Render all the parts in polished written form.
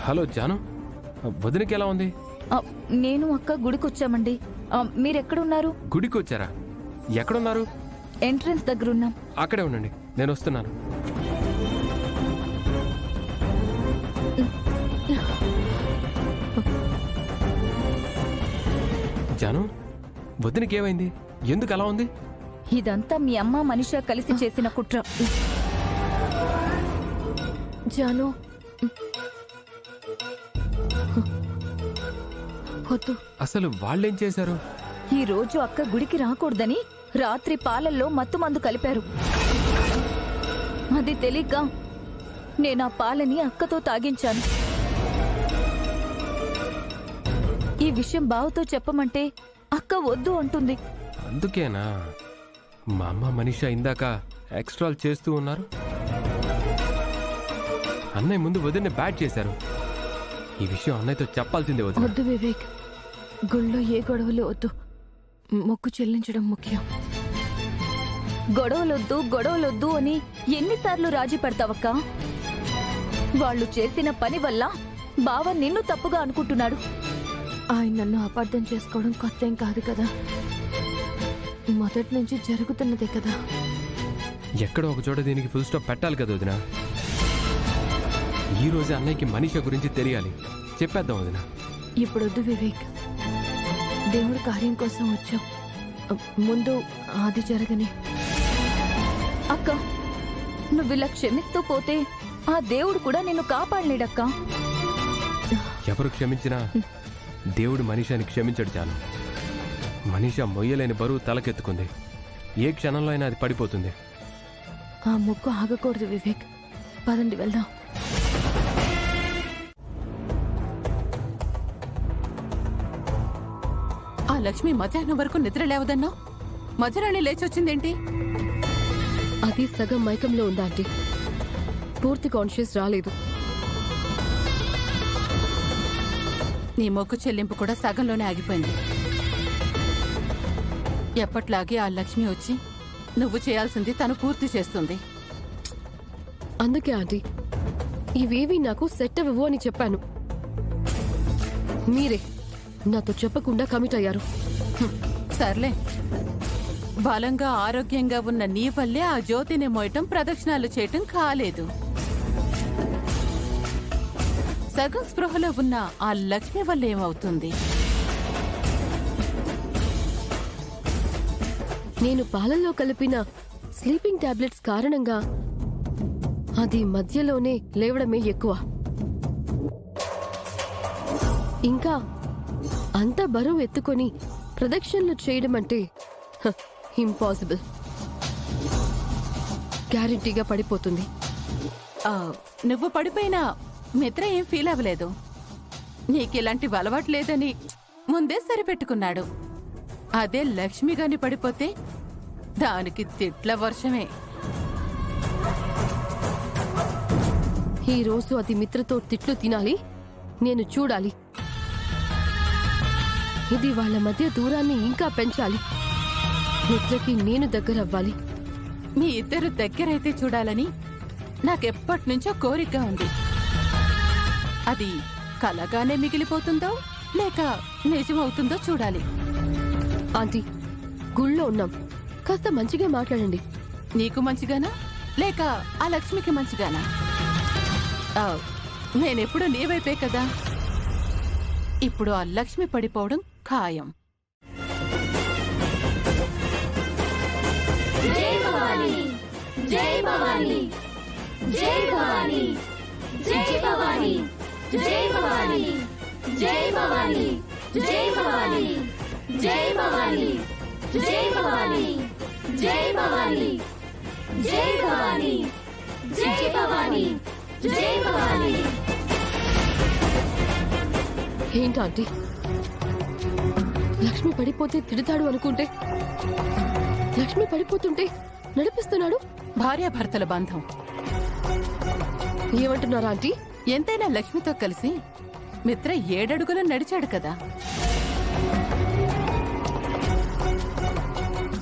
Hello Janu, వదినకి ఎలా ఉంది? నేను అక్క గుడికొచ్చామండి. మీరెక్కడున్నారు? గుడికి వచ్చారా? ఎక్కడున్నారు? ఎంట్రన్స్ దగ్గరున్నాం. అక్కడే ఉండండి, నేను వస్తున్నాను. జాను, వదినకి ఏమైంది? ఎందుకు అలా ఉంది? ఇదంతా మీ అమ్మ మనిషా కలిసి చేసిన కుట్ర. జాను, వద్దు. అసలు వాళ్ళేం చేశారు? ఈ రోజు అక్క గుడికి రాకూడదని రాత్రి పాలల్లో మత్తుమందు కలిపారు. అది తెలియక నేను ఆ పాలని అక్కతో తాగించాను. ఈ విషయం బావతో చెప్పమంటే అక్క వద్దు అంటుంది. అందుకేనా మా అమ్మ మనిషా ఇందాక ఎక్స్ట్రాలు చేస్తూ ఉన్నారు? అన్నయ్య ముందు వదిన బ్యాట్ చేశారు. ఈ విషయం అన్నయ్యతో చెప్పాల్సిందే. వద్దు వివేక్, గుళ్ళో ఏ గొడవలు వద్దు. మొక్కు చెల్లించడం ముఖ్యం. గొడవలొద్దు అని ఎన్నిసార్లు రాజీ పడతావక్క? వాళ్ళు చేసిన పని వల్ల బావ నిన్ను తప్పుగా అనుకుంటున్నాడు. ఆయన నన్ను అపార్థం చేసుకోవడం కొత్తేం కాదు కదా, మొదటి నుంచి జరుగుతున్నదే కదా. ఎక్కడో ఒక చోట దీనికి ఫుల్ స్టాప్ పెట్టాలి కదా వదిన. ఈ రోజే అన్నయ్యకి మనిషి గురించి తెలియాలి. చెప్పేద్దాం వదిన. ఇప్పుడొద్దు వివేక్, దేవుడి కార్యం కోసం వచ్చాం. ముందు అది జరగని. అక్క, నువ్విలా క్షమిస్తూ పోతే ఆ దేవుడు కూడా నిన్ను కాపాడలేడక్క. ఎవరు క్షమించినా దేవుడు మనిషిని క్షమించడు చాలు. మనిషి మొయ్యలేని బరువు తలకెత్తుకుంది. ఏ క్షణంలో అయినా అది పడిపోతుంది. ఆ ముక్కు ఆగకూడదు వివేక్. పదండి వెళ్దాం. ఆ లక్ష్మి మధ్యాహ్నం వరకు నిద్ర లేవదన్నా మధ్యరాణి లేచొచ్చిందేంటి? అది సగం మైకంలో ఉందా ఆంటీ, పూర్తి కాన్షియస్ రాలేదు. నీ మొక్కు చెల్లింపు కూడా సగంలోనే ఆగిపోయింది. ఎప్పట్లాగే ఆ లక్ష్మి వచ్చి నువ్వు చేయాల్సింది తను పూర్తి చేస్తుంది. అందుకే ఆంటీ ఇవేవి నాకు సెట్ అవ్వవు అని చెప్పాను. మీరే నాతో చెప్పకుండా కమిట్ అయ్యారు. సర్లే, బలంగా ఆరోగ్యంగా ఉన్న నీ వల్లే ఆ జ్యోతిని మోయటం, ప్రదక్షిణాలు చేయటం కాలేదు. సగం స్పృహలో ఉన్న ఆ లక్ష్మి వల్ల ఏమవుతుంది? నేను పాలల్లో కలిపిన స్లీపింగ్ టాబ్లెట్స్ కారణంగా అది మధ్యలోనే లేవడమే ఎక్కువ. ఇంకా అంత బరువు ఎత్తుకొని ప్రదక్షిణలు చేయడం అంటే ఇంపాసిబుల్. గ్యారెంటీగా పడిపోతుంది. నువ్వు పడిపోయినా మిత్ర ఏం ఫీల్ అవ్వలేదు. నీకిలాంటి అలవాటు లేదని ముందే సరిపెట్టుకున్నాడు. అదే లక్ష్మి గాని పడిపోతే దానికి తిట్ల వర్షమే. ఈ రోజు అది మిత్రతో తిట్లు తినాలి, నేను చూడాలి. ఇది వాళ్ళ మధ్య దూరాన్ని ఇంకా పెంచాలి. మిత్రకి నేను దగ్గరవ్వాలి. మీ ఇద్దరు దగ్గరైతే చూడాలని నాకెప్పటినుంచో కోరికగా ఉంది. అది కలగానే మిగిలిపోతుందో లేక నిజమవుతుందో చూడాలి. ఆంటీ, గుళ్ళో ఉన్నాం, కాస్త మంచిగా మాట్లాడండి. నీకు మంచిగానా లేక ఆ లక్ష్మికి మంచిగానా? నేనెప్పుడు నీ వైపే కదా. ఇప్పుడు ఆ లక్ష్మి పడిపోవడం ఖాయం. జై భవానీ, జై భవానీ, జై భవానీ, జై భవానీ, జై భవానీ, జై భవానీ, జై భవానీ, జై భవానీ, జై భవానీ, జై భవానీ, జై భవానీ, జై భవానీ, జై భవానీ. ఏంటి ఆంటీ, లక్ష్మి పడిపోతే తిడతాడు అనుకుంటే లక్ష్మి పడిపోతుంటే నడిపిస్తున్నాడు. భార్యాభర్తల బంధం. ఏమంటున్నారా ఆంటీ? ఎంతైనా లక్ష్మితో కలిసి మిత్ర 7 అడుగులు నడిచాడు కదా.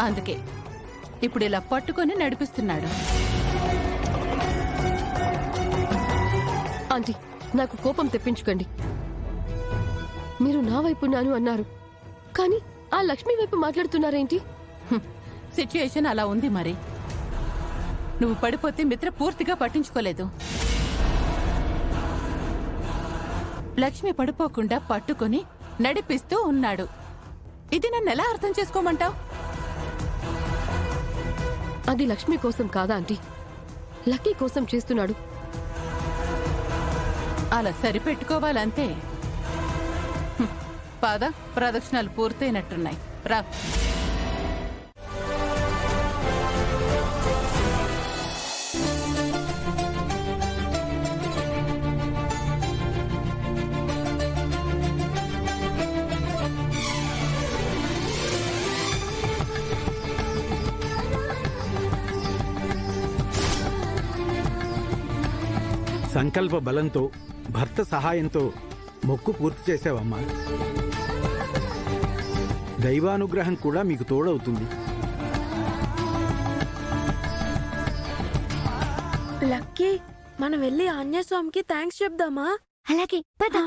అందుకే ఇప్పుడు ఇలా పట్టుకొని నడిపిస్తున్నాడు. ఆంటీ, నాకు కోపం తెప్పించుకోండి. మీరు నా వైపున్నాను అన్నారు, కానీ ఆ లక్ష్మి వైపు మాట్లాడుతున్నారేంటి? సిచ్యుయేషన్ అలా ఉంది మరి. నువ్వు పడిపోతే మిత్ర పూర్తిగా పట్టించుకోలేదు. లక్ష్మి పడిపోకుండా పట్టుకొని నడిపిస్తూ ఉన్నాడు. ఇది నన్ను ఎలా అర్థం చేసుకోమంటావు? అది లక్ష్మి కోసం కాదా ఆంటీ, లక్కీ కోసం చేస్తున్నాడు. అలా సరిపెట్టుకోవాలంతే. పాద ప్రదక్షిణాలు పూర్తయినట్టున్నాయి, రా. సంకల్ప బలంతో భర్త సహాయంతో మొక్కు పూర్తి చేసావమ్మా. దైవానుగ్రహం కూడా మీకు తోడవుతుంది. లక్కీ, మనం వెళ్ళి ఆంజనేయ స్వామికి థ్యాంక్స్ చెప్దామా? అలాగే పద.